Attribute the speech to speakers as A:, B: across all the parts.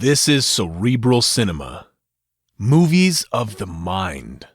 A: This is Cerebral Cinema. Movies of the mind.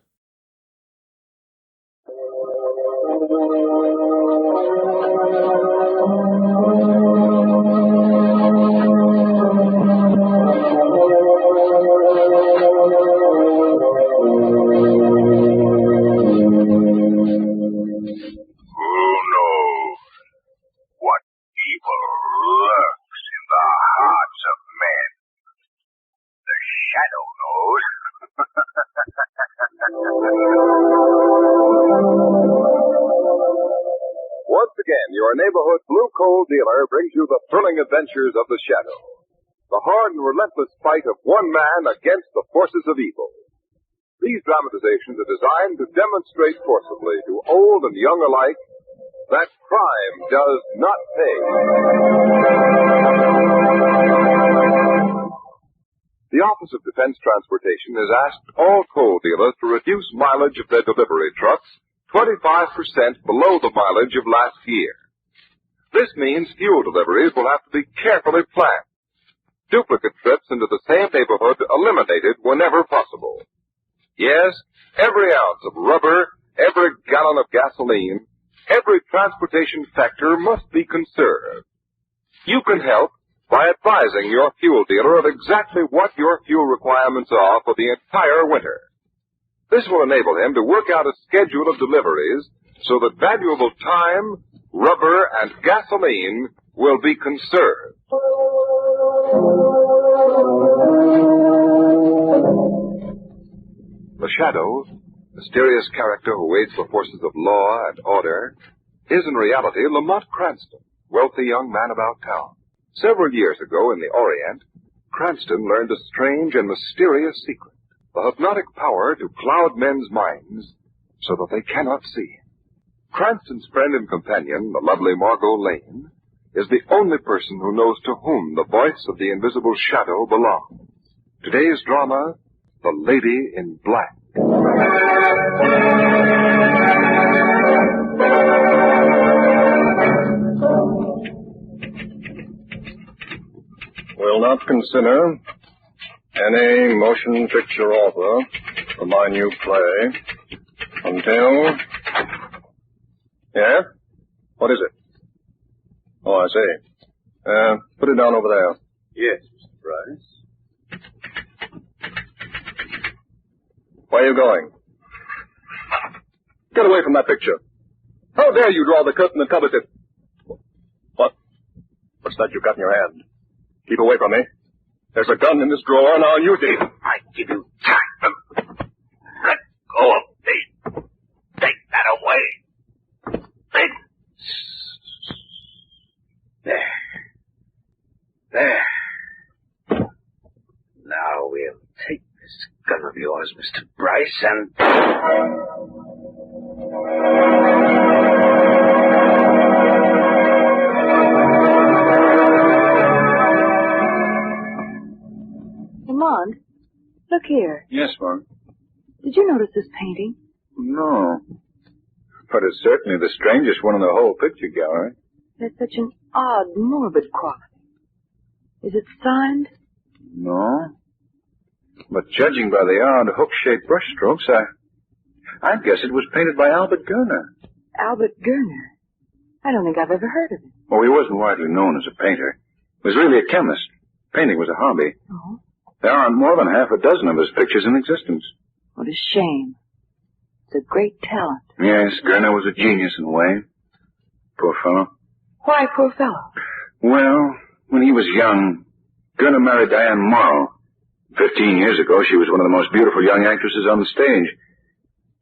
B: Once again, your neighborhood blue coal dealer brings you the thrilling adventures of the Shadow. The hard and relentless fight of one man against the forces of evil. These dramatizations are designed to demonstrate forcibly to old and young alike that crime does not pay. The Office of Defense Transportation has asked all coal dealers to reduce mileage of their delivery trucks 25% below the mileage of last year. This means fuel deliveries will have to be carefully planned. Duplicate trips into the same neighborhood eliminated whenever possible. Yes, every ounce of rubber, every gallon of gasoline, every transportation factor must be conserved. You can help by advising your fuel dealer of exactly what your fuel requirements are for the entire winter. This will enable him to work out a schedule of deliveries so that valuable time, rubber, and gasoline will be conserved. The Shadow, mysterious character who aids the forces of law and order, is in reality Lamont Cranston, wealthy young man about town. Several years ago in the Orient, Cranston learned a strange and mysterious secret. The hypnotic power to cloud men's minds so that they cannot see. Cranston's friend and companion, the lovely Margot Lane, is the only person who knows to whom the voice of the invisible Shadow belongs. Today's drama, The Lady in Black.
C: Will not consider any motion picture offer for my new play until... Yeah? What is it? Oh, I see. Put it down over there.
D: Yes, Mr. Bryce.
C: Where are you going? Get away from that picture. How dare you draw the curtain that covers it? What? What's that you've got in your hand? Keep away from me. There's a gun in this drawer, and I'll use it.
D: I give you time. Let go of me. Take that away. There. Now we'll take this gun of yours, Mr. Bryce, and...
E: Lamont, look here.
C: Yes, Mom.
E: Did you notice this painting?
C: No. But it's certainly the strangest one in the whole picture gallery.
E: There's such an odd, morbid quality. Is it signed?
C: No. But judging by the odd hook-shaped brushstrokes, I'd guess it was painted by Albert Gerner.
E: Albert Gerner? I don't think I've ever heard of him.
C: Oh, he wasn't widely known as a painter. He was really a chemist. Painting was a hobby.
E: Oh?
C: There aren't more than half a dozen of his pictures in existence.
E: What a shame. It's a great talent.
C: Yes, Gerner was a genius in a way. Poor fellow.
E: Why, poor fellow?
C: Well, when he was young, Gerner married Diane Morrow. 15 years ago, she was one of the most beautiful young actresses on the stage.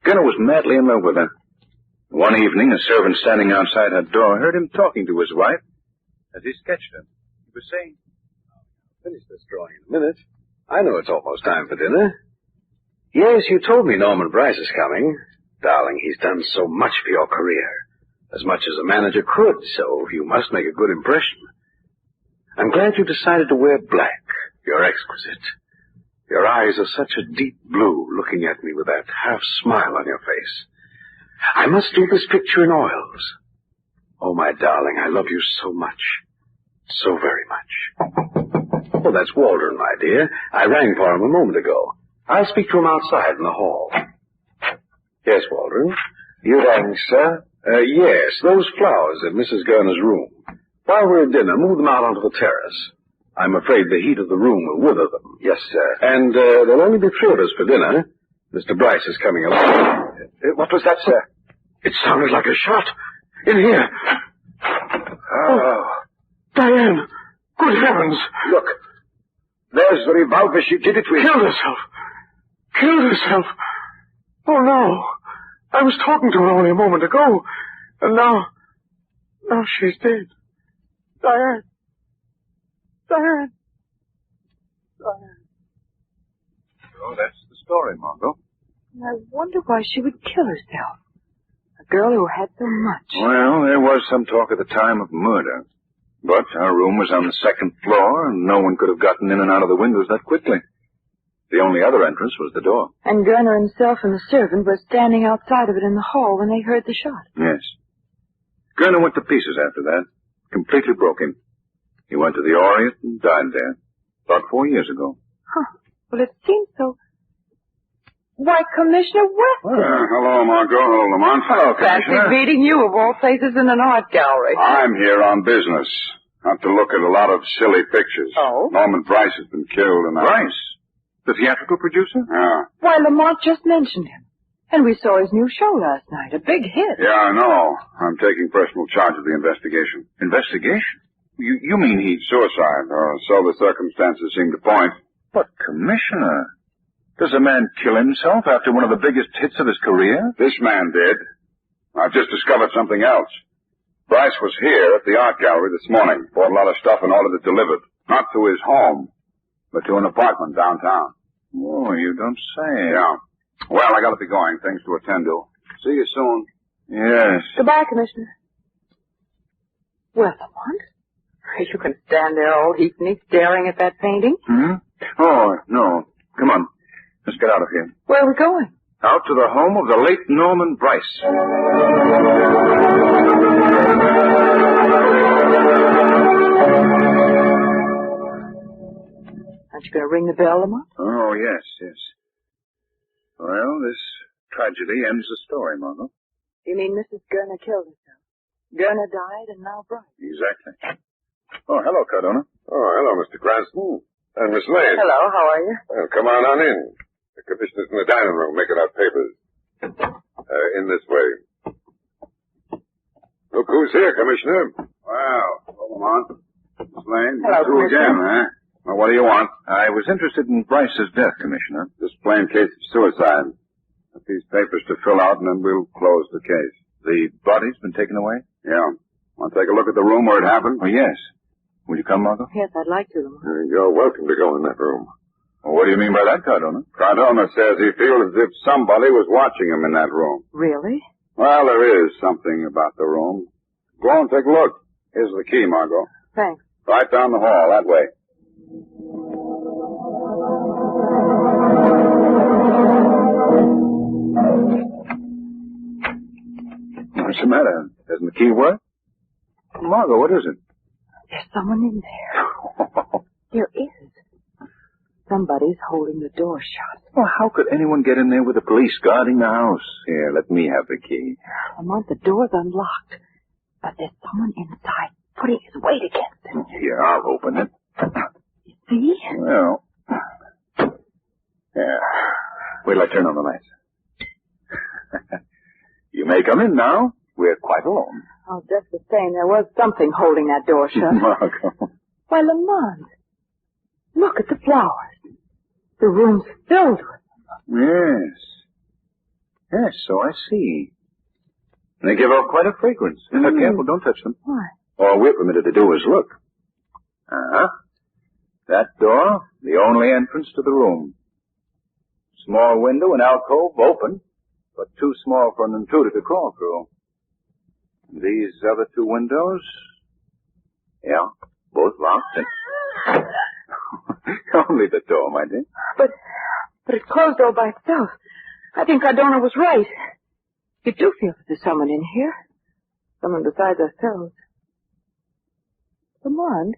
C: Gerner was madly in love with her. One evening, a servant standing outside her door heard him talking to his wife as he sketched her. He was saying,
D: Finish this drawing in a minute. I know it's almost time for dinner. Yes, you told me Norman Bryce is coming. Darling, he's done so much for your career. As much as a manager could, so you must make a good impression. I'm glad you decided to wear black. You're exquisite. Your eyes are such a deep blue, looking at me with that half-smile on your face. I must do this picture in oils. Oh, my darling, I love you so much. So very much.
C: Oh,
D: Oh, that's Waldron, my dear. I rang for him a moment ago. I'll speak to him outside in the hall. Yes, Waldron.
C: You rang, sir?
D: Yes, those flowers in Mrs. Gurner's room. While we're at dinner, move them out onto the terrace. I'm afraid the heat of the room will wither them.
C: Yes, sir.
D: And there'll only be 3 of us for dinner. Mr. Bryce is coming along.
C: What was that, sir?
D: It sounded like a shot. In here.
C: Oh.
D: Diane! Good heavens!
C: Look. There's the revolver she did it with.
D: Killed herself! Killed herself! Oh, no. I was talking to her only a moment ago. And now she's dead. Diane! Diane! Diane!
C: Oh, that's the story, Margot.
E: I wonder why she would kill herself. A girl who had so much.
C: Well, there was some talk at the time of murder. But our room was on the 2nd floor, and no one could have gotten in and out of the windows that quickly. The only other entrance was the door.
E: And Gurner himself and the servant were standing outside of it in the hall when they heard the shot.
C: Yes. Gurner went to pieces after that. Completely broken. He went to the Orient and died there. About 4 years ago.
E: Huh. Well, it seems so. Why, Commissioner Weston.
F: Hello, Margot. Hello, Lamont. Hello,
E: Fancy meeting you, of all places, in an art gallery.
F: I'm here on business. Not to look at a lot of silly pictures.
E: Oh?
F: Norman Bryce has been killed and
C: Bryce? The theatrical producer?
F: Yeah.
E: Why, Lamont just mentioned him. And we saw his new show last night. A big hit.
F: Yeah, I know. I'm taking personal charge of the investigation.
C: Investigation? You mean he's...
F: Suicide, or so the circumstances seem to point.
C: But, Commissioner, does a man kill himself after one of the biggest hits of his career?
F: This man did. I've just discovered something else. Bryce was here at the art gallery this morning. Bought a lot of stuff and ordered it delivered. Not to his home, but to an apartment downtown.
C: Oh, you don't say.
F: Yeah. Well, I gotta be going. Things to attend to. See you soon.
C: Yes.
E: Goodbye, Commissioner. Well, Lamont, you can stand there all heaping staring at that painting.
C: Hmm? Oh, no. Come on. Let's get out of here.
E: Where are we going?
C: Out to the home of the late Norman Bryce.
E: Aren't you going to ring the bell, Lamont?
C: Oh, yes. Well, this tragedy ends the story, Margot.
E: You mean Mrs. Gurner killed herself? Gurner died and now Bryce.
C: Exactly. Oh, hello, Cardona.
F: Oh, hello, Mr. Cranston. And Miss Lane.
E: Hello, how are you?
F: Well, come on in. The commissioner's in the dining room making out papers. In this way. Look who's here, Commissioner. Wow. Hello, Lamont. Miss Lane.
E: Hello,
F: You two again, huh? Well, what do you want?
C: I was interested in Bryce's death, Commissioner.
F: Just plain case of suicide. Got these papers to fill out, and then we'll close the case.
C: The body's been taken away?
F: Yeah. Want to take a look at the room where it happened?
C: Oh, yes. Will you come, Margot?
E: Yes, I'd like to, Lamont.
F: You're welcome to go in that room.
C: Well, what do you mean by that, Cardona?
F: Cardona says he feels as if somebody was watching him in that room.
E: Really?
F: Well, there is something about the room. Go on, take a look. Here's the key, Margot.
E: Thanks.
F: Right down the hall, that way.
C: What's the matter? Doesn't the key work? Margot, what is it?
E: There's someone in there. There is. Somebody's holding the door shut.
C: Well, how could anyone get in there with the police guarding the house? Here, let me have the key.
E: Lamont, the door's unlocked. But there's someone inside putting his weight against it.
C: Here, I'll open it.
E: You see?
C: Well, yeah. Wait till I turn on the lights. You may come in now. We're quite alone.
E: Oh, just the same, there was something holding that door shut.
C: Margot.
E: Why, Lamont, look at the flowers. The room's filled with them.
C: Yes. Yes, so I see. They give off quite a fragrance. Careful, don't touch them.
E: Why?
C: All we're permitted to do is look. Uh-huh. That door, the only entrance to the room. Small window and alcove open, but too small for an intruder to crawl through. These other 2 windows, yeah, both locked and... Only the door, my dear.
E: But it closed all by itself. I think Cardona was right. You do feel that there's someone in here. Someone besides ourselves. Lamont?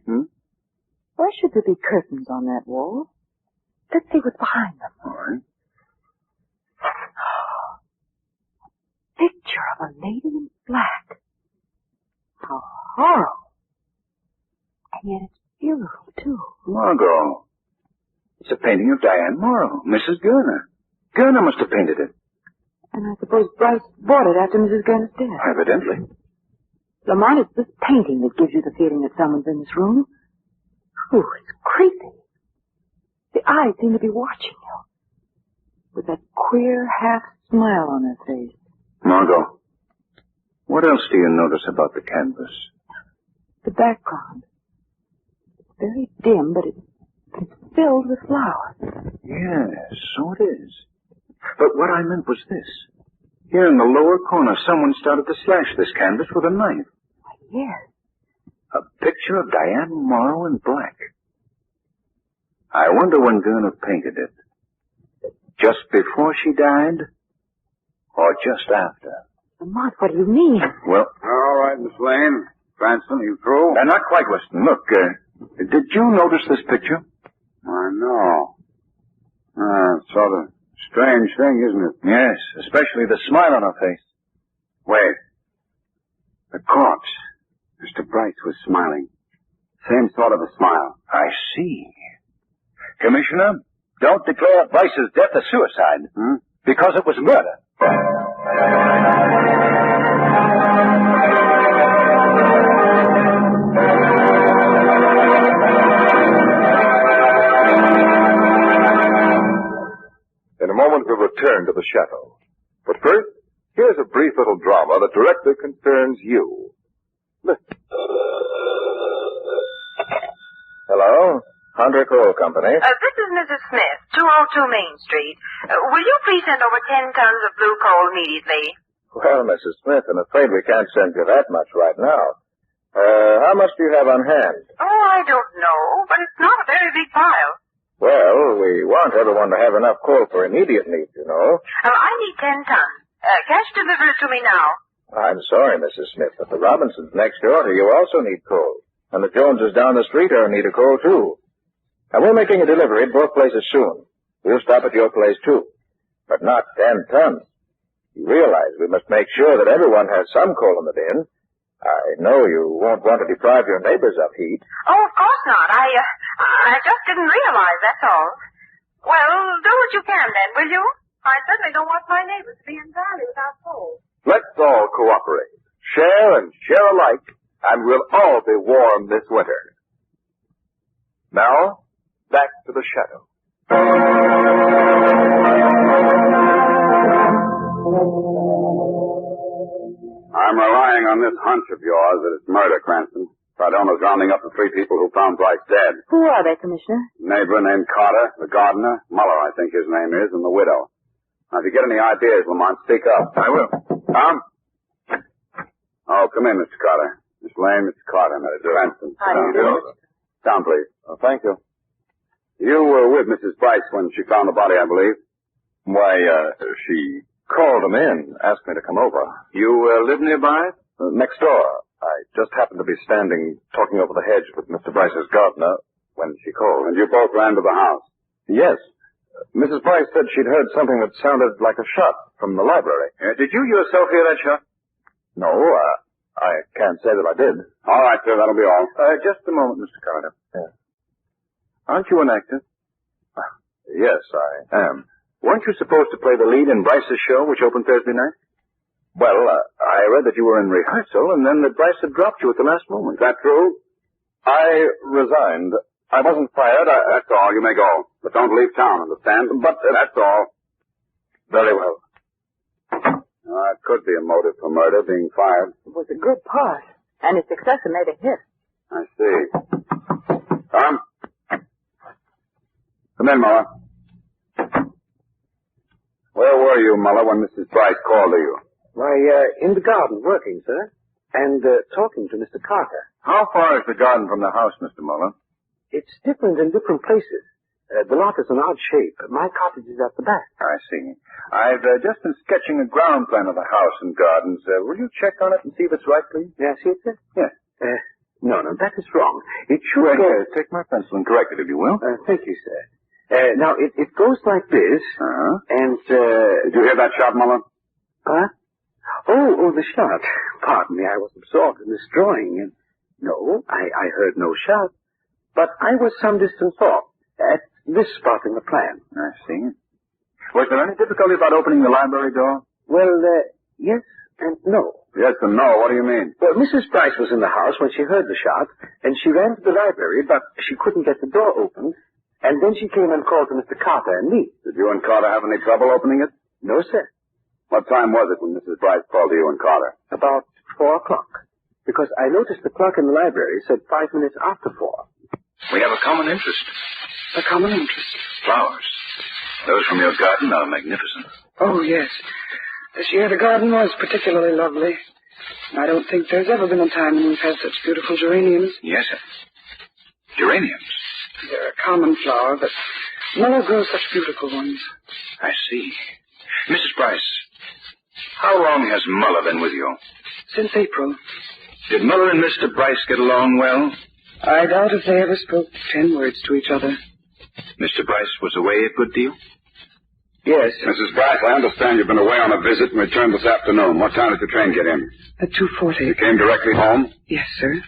E: Why should there be curtains on that wall? Let's see what's behind them.
F: All right.
E: Picture of a lady in black. How horrible. And yet it's beautiful, too.
C: Margot. It's a painting of Diane Morrow, Mrs. Gurner. Gurner must have painted it.
E: And I suppose Bryce bought it after Mrs. Gurner's death.
C: Evidently.
E: Lamont, it's this painting that gives you the feeling that someone's in this room. Ooh, it's creepy. The eyes seem to be watching you. With that queer half-smile on her face.
C: Margot, what else do you notice about the canvas?
E: The background. It's very dim, but it's filled with flowers.
C: Yes, so it is. But what I meant was this. Here in the lower corner, someone started to slash this canvas with a knife.
E: Yes.
C: A picture of Diane Morrow in black. I wonder when Gurner painted it. Just before she died? Or just after?
E: Lamont, what do you mean?
C: Well,
F: All right, Miss Lane. Cranston, you through?
C: not quite, Weston. Look, did you notice this picture?
F: I know. Sort of strange thing, isn't it?
C: Yes, especially the smile on her face.
F: Wait. The corpse. Mr. Bryce was smiling. Same sort of a smile.
C: I see. Commissioner, don't declare Bryce's death a suicide. Because it was murder.
B: In a moment, we'll return to the chateau. But first, here's a brief little drama that directly concerns you. Listen.
C: Hello? Hunter Coal Company.
G: This is Mrs. Smith, 202 Main Street. Will you please send over 10 tons of blue coal immediately?
C: Well, Mrs. Smith, I'm afraid we can't send you that much right now. How much do you have on hand?
G: Oh, I don't know, but it's not a very big pile.
C: Well, we want everyone to have enough coal for immediate needs, you know.
G: I need 10 tons. Cash deliver it to me now.
C: I'm sorry, Mrs. Smith, but the Robinsons next door to you also need coal. And the Joneses down the street are in need of coal, too. And we're making a delivery at both places soon. We'll stop at your place, too. But not 10 tons. You realize we must make sure that everyone has some coal in the bin. I know you won't want to deprive your neighbors of heat.
G: Oh, of course not. I just didn't realize, that's all. Well, do what you can then, will you? I certainly don't want my neighbors to be in valley without coal.
B: Let's all cooperate. Share and share alike, and we'll all be warm this winter. Now, back to the chateau.
F: I'm relying on this hunch of yours that it's murder, Cranston. Sardona's rounding up the 3 people who found Bryce dead.
E: Who are they, Commissioner?
F: Neighbor named Carter, the gardener, Muller, I think his name is, and the widow. Now, if you get any ideas, Lamont, speak up.
B: I will.
F: Tom? Oh, come in, Mr. Carter. Miss Lane, Mr. Carter, Mr. Cranston.
E: How do you do?
F: Down, please.
B: Oh, thank you.
F: You were with Mrs. Bryce when she found the body, I believe.
B: Why, she called him in, asked me to come over.
F: You live nearby?
B: Next door. I just happened to be standing talking over the hedge with Mr. Bryce's gardener when she called.
F: And you both ran to the house?
B: Yes. Mrs. Bryce said she'd heard something that sounded like a shot from the library.
F: Did you yourself hear that shot?
B: No, I can't say that I did.
F: All right, sir, that'll be all.
B: Just a moment, Mr. Carter. Yeah. Aren't you an actor? Yes, I am.
C: Weren't you supposed to play the lead in Bryce's show, which opened Thursday night? Well, I read that you were in rehearsal, and then that Bryce had dropped you at the last moment.
F: Is that true?
B: I resigned. I wasn't fired.
F: That's all. You may go. But don't leave town, understand?
B: But
F: that's all.
B: Very well.
F: It could be a motive for murder, being fired.
E: It was a good part, and his successor made a hit.
F: I see. Tom? Come in, Muller. Where were you, Muller, when Mrs. Bryce called to you?
D: Why, in the garden, working, sir. And talking to Mr. Carter.
C: How far is the garden from the house, Mr. Muller?
D: It's different in different places. The lot is an odd shape. My cottage is at the back.
C: I see. I've just been sketching a ground plan of the house and gardens. Will you check on it and see if it's right, please?
D: May I see it, sir?
C: Yes.
D: No, that is wrong. It should
C: Well,
D: go...
C: here, take my pencil and correct it, if you will.
D: Thank you, sir. Now, it goes like this, and,
C: Did you hear that shot, Muller?
D: Huh? Oh, the shot. Pardon me, I was absorbed in this drawing, and... No, I heard no shot. But I was some distance off, at this spot in the plan.
C: I see. Was there any difficulty about opening the library door?
D: Well, yes and no.
C: Yes and no. What do you mean?
D: Well, Mrs. Bryce was in the house when she heard the shot, and she ran to the library, but she couldn't get the door open, and then she came and called to Mr. Carter and me.
C: Did you and Carter have any trouble opening it?
D: No, sir.
C: What time was it when Mrs. Bryce called to you and Carter?
D: About 4 o'clock. Because I noticed the clock in the library said 5 minutes after 4.
C: We have a common interest.
D: A common interest?
C: Flowers. Those from your garden are magnificent.
H: Oh, yes. This year the garden was particularly lovely. I don't think there's ever been a time when we've had such beautiful geraniums.
C: Yes, sir. Geraniums.
H: They're a common flower, but Miller grows such beautiful ones.
C: I see. Mrs. Bryce, how long has Muller been with you?
H: Since April.
C: Did Muller and Mr. Bryce get along well?
H: I doubt if they ever spoke 10 words to each other.
C: Mr. Bryce was away a good deal?
H: Yes.
F: Mrs. Bryce, I understand you've been away on a visit and returned this afternoon. What time did the train get in?
H: At 2:40.
F: You came directly home?
H: Yes, sir.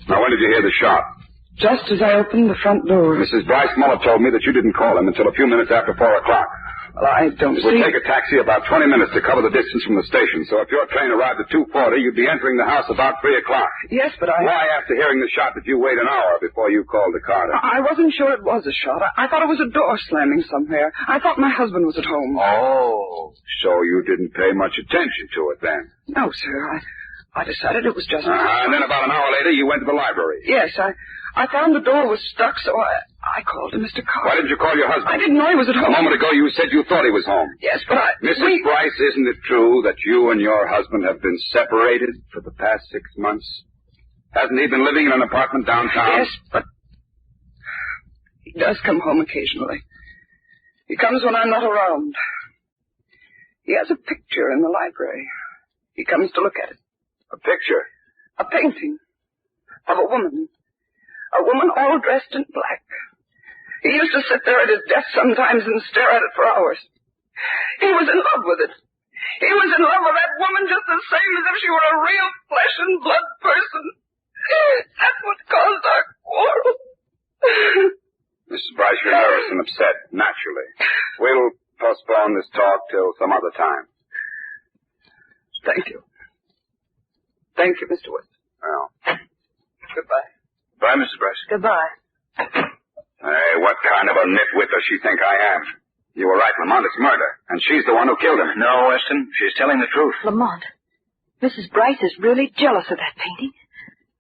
F: Now, when did you hear the shot?
H: Just as I opened the front door.
F: Mrs. Bryce Muller told me that you didn't call him until a few minutes after 4 o'clock.
H: Well, I don't
F: It would
H: see...
F: take a taxi about 20 minutes to cover the distance from the station, so if your train arrived at 2:40, you'd be entering the house about 3 o'clock.
H: Yes, but I...
F: Why, after hearing the shot, did you wait an hour before you called to Carter?
H: I wasn't sure it was a shot. I thought it was a door slamming somewhere. I thought my husband was at home.
F: Oh, so you didn't pay much attention to it then?
H: No, sir. I decided it was just...
F: And then about an hour later, you went to the library.
H: Yes, I found the door was stuck, so I called to Mr. Carter.
F: Why didn't you call your husband?
H: I didn't know he was at
F: A
H: home.
F: moment ago, you said you thought he was home.
H: Yes, but
F: Mrs. Bryce, isn't it true that you and your husband have been separated for the past 6 months? Hasn't he been living in an apartment downtown?
H: Yes, but he does come home occasionally. He comes when I'm not around. He has a picture in the library. He comes to look at it.
F: A picture?
H: A painting of a woman. A woman all dressed in black. He used to sit there at his desk sometimes and stare at it for hours. He was in love with it. He was in love with that woman just the same as if she were a real flesh and blood person. That's what caused our quarrel.
F: Mrs. Bryce, you're nervous and upset, naturally. We'll postpone this talk till some other time.
H: Thank you. Thank you, Mr. West.
F: Well.
H: Goodbye.
C: Bye, Mrs. Bryce.
E: Goodbye.
F: Hey, what kind of a nitwit does she think I am? You were right, Lamont. It's murder. And she's the one who killed him.
C: No, Weston. She's telling the truth.
E: Lamont, Mrs. Bryce is really jealous of that painting.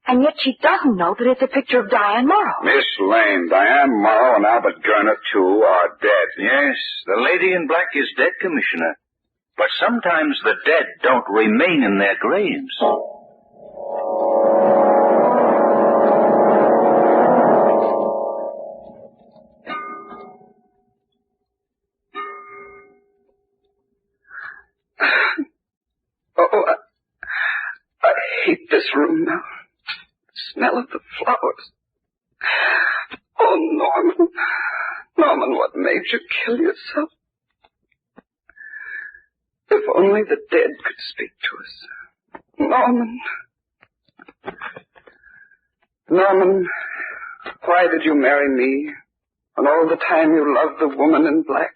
E: And yet she doesn't know that it's a picture of Diane Morrow.
F: Miss Lane, Diane Morrow and Albert Gurner, too, are dead.
C: Yes, the lady in black is dead, Commissioner. But sometimes the dead don't remain in their graves.
H: I hate this room now. The smell of the flowers. Oh, Norman. Norman, what made you kill yourself? If only the dead could speak to us. Norman. Norman, why did you marry me when all the time you loved the woman in black?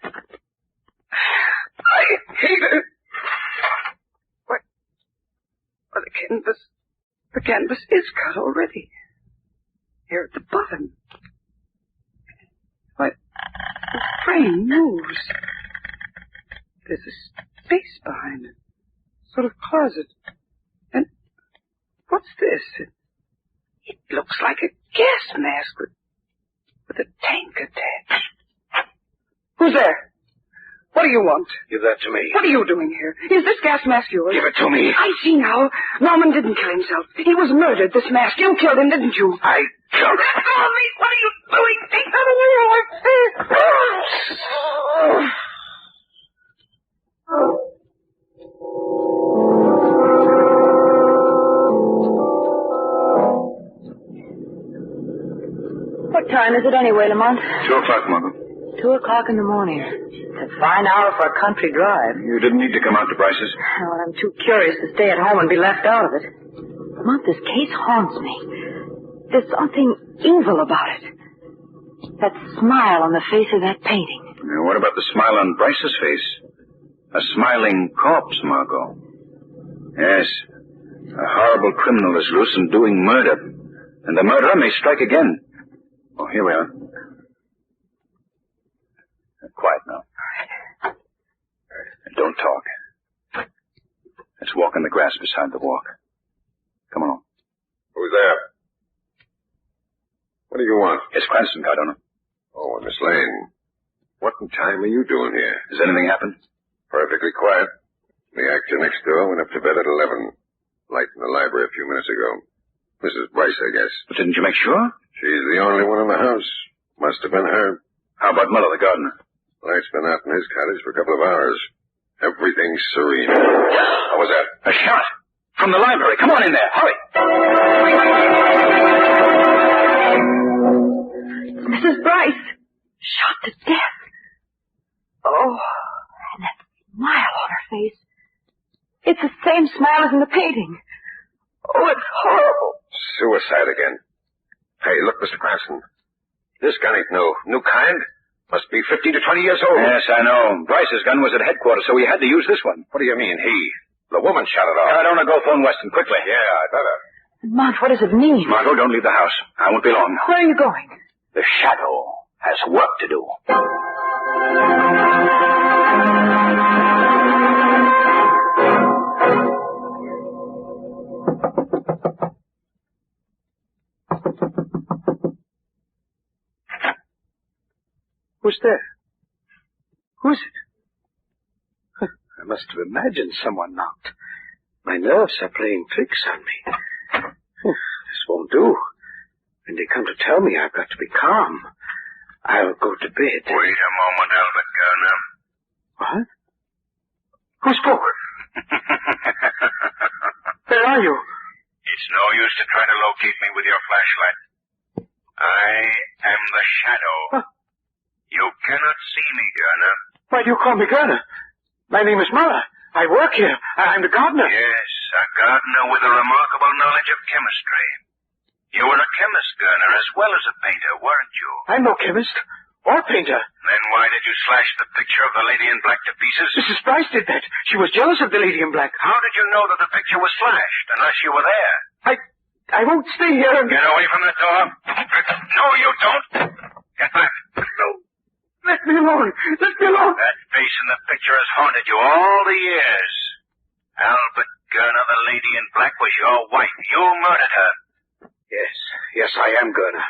H: I hate her. Well, the canvas is cut already. Here at the bottom. Why, the frame moves. There's a space behind it. Sort of closet. And what's this? It looks like a gas mask with a tank attached. Who's there? What do you want?
C: Give that to me.
H: What are you doing here? Is this gas mask yours?
C: Give it to me.
H: I see now. Norman didn't kill himself. He was murdered, this mask. You killed him, didn't you?
C: I killed him.
H: Let go of me. What are you doing? Take that away.
E: is it anyway, Lamont?
C: 2 o'clock, Margot.
E: 2 o'clock in the morning. It's a fine hour for a country drive.
C: You didn't need to come out to Bryce's.
E: Well, I'm too curious to stay at home and be left out of it. Lamont, this case haunts me. There's something evil about it. That smile on the face of that painting.
C: Now, what about the smile on Bryce's face? A smiling corpse, Margot. Yes. A horrible criminal is loose and doing murder. And the murderer may strike again. Oh, here we are. Quiet now. Don't talk. Let's walk in the grass beside the walk. Come on.
B: Who's there? What do you want?
C: It's Cranston, Cardona.
B: Oh, Miss Lane. What in time are you doing here?
C: Has anything happened?
B: Perfectly quiet. The actor next door went up to bed at 11. Light in the library a few minutes ago. Mrs. Bryce, I guess.
C: But didn't you make sure?
B: She's the only one in the house. Must have been her.
C: How about Miller, the gardener?
B: Light's been out in his cottage for a couple of hours. Everything's serene. What was that?
C: A shot! From the library. Come on in there. Hurry!
E: Mrs. Bryce! Shot to death. Oh, and that smile on her face. It's the same smile as in the painting. Oh, it's horrible.
B: Suicide again. Hey, look, Mr. Cranston. This gun ain't new kind. Must be 15 to 20 years old.
C: Yes, I know. Bryce's gun was at headquarters, so he had to use this one.
B: What do you mean, he? The woman shot it off.
C: I don't want to go phone Weston quickly.
B: Yeah, I better.
E: Mont, what does it mean?
C: Margot, don't leave the house. I won't be long.
E: Where are you going?
C: The shadow has work to do.
D: Who's there? Who's it? I must have imagined someone knocked. My nerves are playing tricks on me. This won't do. When they come to tell me, I've got to be calm. I'll go to bed.
C: Wait a moment, Albert Garner.
D: What? Who spoke? Where are you?
C: It's no use to try to locate me with your flashlight. I am the shadow.
D: Huh?
C: You cannot see me, Garner.
D: Why do you call me Garner? My name is Muller. I work here. I'm the gardener.
C: Yes, a gardener with a remarkable knowledge of chemistry. You were a chemist, Garner, as well as a painter, weren't you?
D: I'm no chemist or painter.
C: Then why did you slash the picture of the lady in black to pieces?
D: Mrs. Bryce did that. She was jealous of the lady in black.
C: How did you know that the picture was slashed, unless you were there?
D: I won't stay here and...
C: Get away from the door. No, you don't. Get back.
D: No. Let me alone. Let me alone.
C: That face in the picture has haunted you all the years. Albert Garner, the lady in black, was your wife. You murdered her.
D: Yes, I am Garner.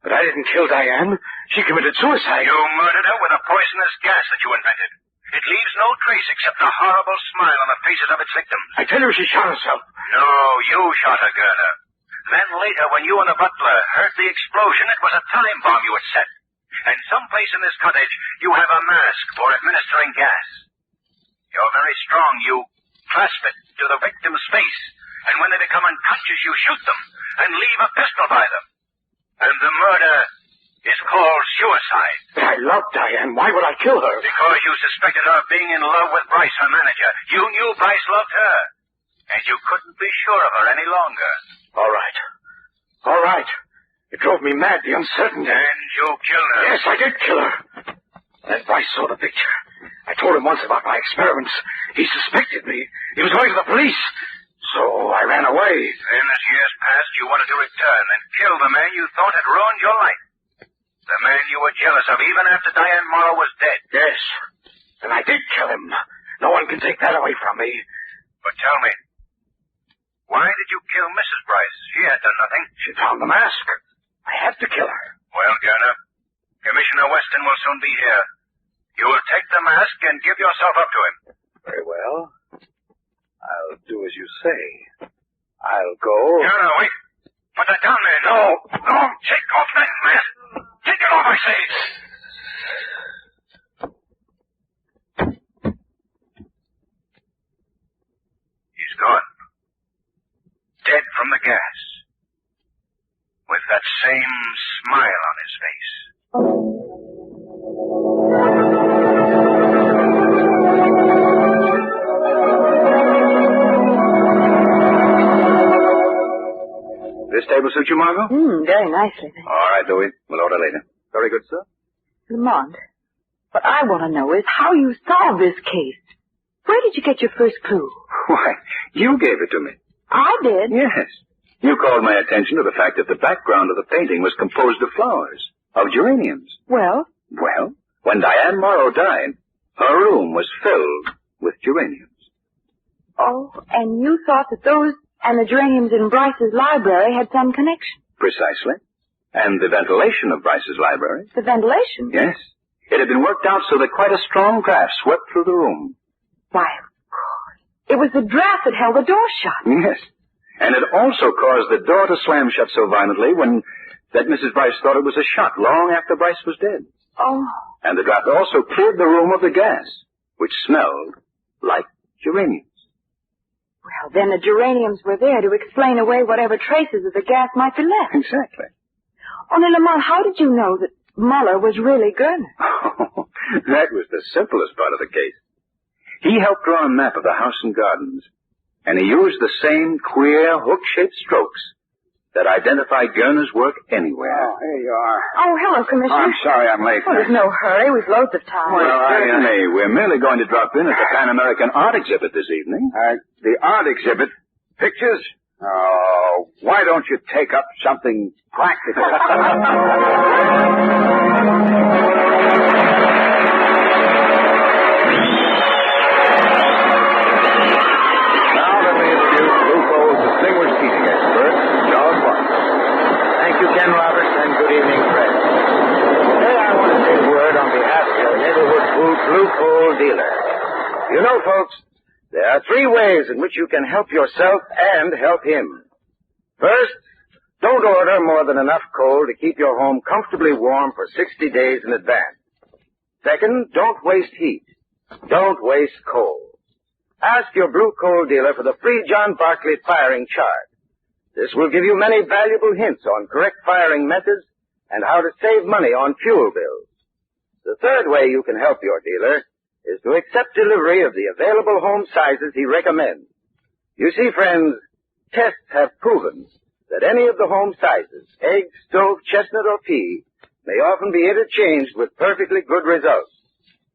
D: But I didn't kill Diane. She committed suicide.
C: You murdered her with a poisonous gas that you invented. It leaves no trace except a horrible smile on the faces of its victims.
D: I tell you she shot herself.
C: No, you shot her, Garner. Then later, when you and the butler heard the explosion, it was a time bomb you had set. And someplace in this cottage, you have a mask for administering gas. You're very strong. You clasp it to the victim's face, and when they become unconscious, you shoot them and leave a pistol by them. And the murder is called suicide.
D: But I love Diane. Why would I kill her?
C: Because you suspected her of being in love with Bryce, her manager. You knew Bryce loved her, and you couldn't be sure of her any longer.
D: All right. It drove me mad, the uncertainty.
C: And you killed her.
D: Yes, I did kill her. Then Bryce saw the picture. I told him once about my experiments. He suspected me. He was going to the police. So I ran away.
C: Then, as years passed, you wanted to return and kill the man you thought had ruined your life. The man you were jealous of even after Diane Morrow was dead.
D: Yes. And I did kill him. No one can take that away from me.
C: But tell me, why did you kill Mrs. Bryce? She had done nothing.
D: She found the mask. I had to kill her.
C: Well, Garner, Commissioner Weston will soon be here. You will take the mask and give yourself up to him.
D: Very well. I'll do as you say. I'll go.
C: Garner, wait. Put that down, man. No. Take off that mask. Take it off, I say. He's gone. Dead from the gas. With that same smile on his face. table suit you, Margot?
E: Very nicely. Thank you.
C: All right, Louis. We'll order later. Very good, sir.
E: Lamont, what I want to know is how you solved this case. Where did you get your first clue?
C: Why, you gave it to me.
E: I did?
C: Yes. You called my attention to the fact that the background of the painting was composed of flowers, of geraniums.
E: Well?
C: Well, when Diane Morrow died, her room was filled with geraniums.
E: Oh, and you thought that those and the geraniums in Bryce's library had some connection?
C: Precisely. And the ventilation of Bryce's library.
E: The ventilation?
C: Yes. It had been worked out so that quite a strong draft swept through the room.
E: Why, of course. It was the draft that held the door shut.
C: Yes. And it also caused the door to slam shut so violently that Mrs. Bryce thought it was a shot long after Bryce was dead.
E: Oh.
C: And the draft also cleared the room of the gas, which smelled like geraniums.
E: Well, then the geraniums were there to explain away whatever traces of the gas might be left.
C: Exactly.
E: Only, Lamont, how did you know that Muller was really Gerner?
C: Oh, that was the simplest part of the case. He helped draw a map of the house and gardens, and he used the same queer, hook-shaped strokes that identified Gerner's work anywhere.
F: Oh, here you are.
E: Oh, hello, Commissioner.
F: I'm sorry I'm late.
E: Oh, there's no hurry. We've loads of time.
C: Well, certainly. We're merely going to drop in at the Pan American Art Exhibit this evening.
F: The art exhibit? Pictures? Oh, why don't you take up something practical? Now let me introduce Luco's distinguished eating expert, John Watson.
I: Thank you, Ken Roberts, and good evening, friends. Today I want to say a word on behalf of your neighborhood food blue coal dealer. You know, folks, there are 3 ways in which you can help yourself and help him. First, don't order more than enough coal to keep your home comfortably warm for 60 days in advance. Second, don't waste heat. Don't waste coal. Ask your blue coal dealer for the free John Barkley firing chart. This will give you many valuable hints on correct firing methods and how to save money on fuel bills. The third way you can help your dealer is to accept delivery of the available home sizes he recommends. You see, friends, tests have proven that any of the home sizes, egg, stove, chestnut, or pea, may often be interchanged with perfectly good results.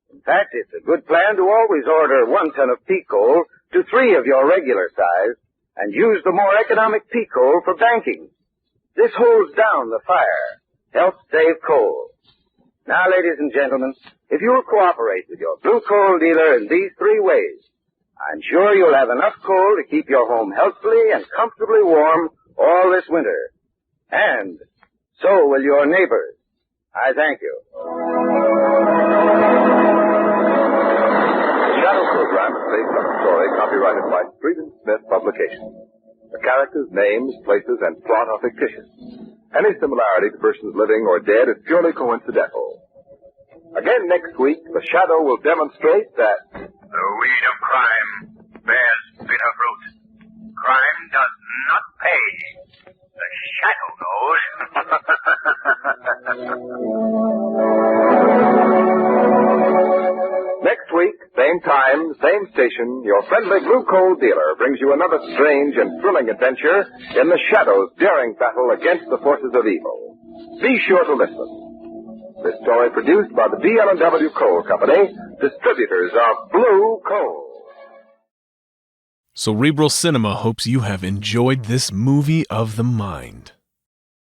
I: In fact, it's a good plan to always order 1 ton of pea coal to 3 of your regular size and use the more economic pea coal for banking. This holds down the fire, helps save coal. Now, ladies and gentlemen, if you'll cooperate with your blue coal dealer in these 3 ways, I'm sure you'll have enough coal to keep your home healthfully and comfortably warm all this winter. And so will your neighbors. I thank you.
B: The Shadow program is based on a story copyrighted by Street and Smith Publications. The characters, names, places, and plot are fictitious. Any similarity to persons living or dead is purely coincidental. Again next week, the Shadow will demonstrate that
I: The weed of crime bears bitter fruit. Crime does not pay. The shadow knows.
B: next week, same time, same station, your friendly blue coal dealer brings you another strange and thrilling adventure in the Shadow's daring battle against the forces of evil. Be sure to listen. This story produced by the B&W Coal Company, distributors of Blue Coal.
A: Cerebral Cinema hopes you have enjoyed this movie of the mind.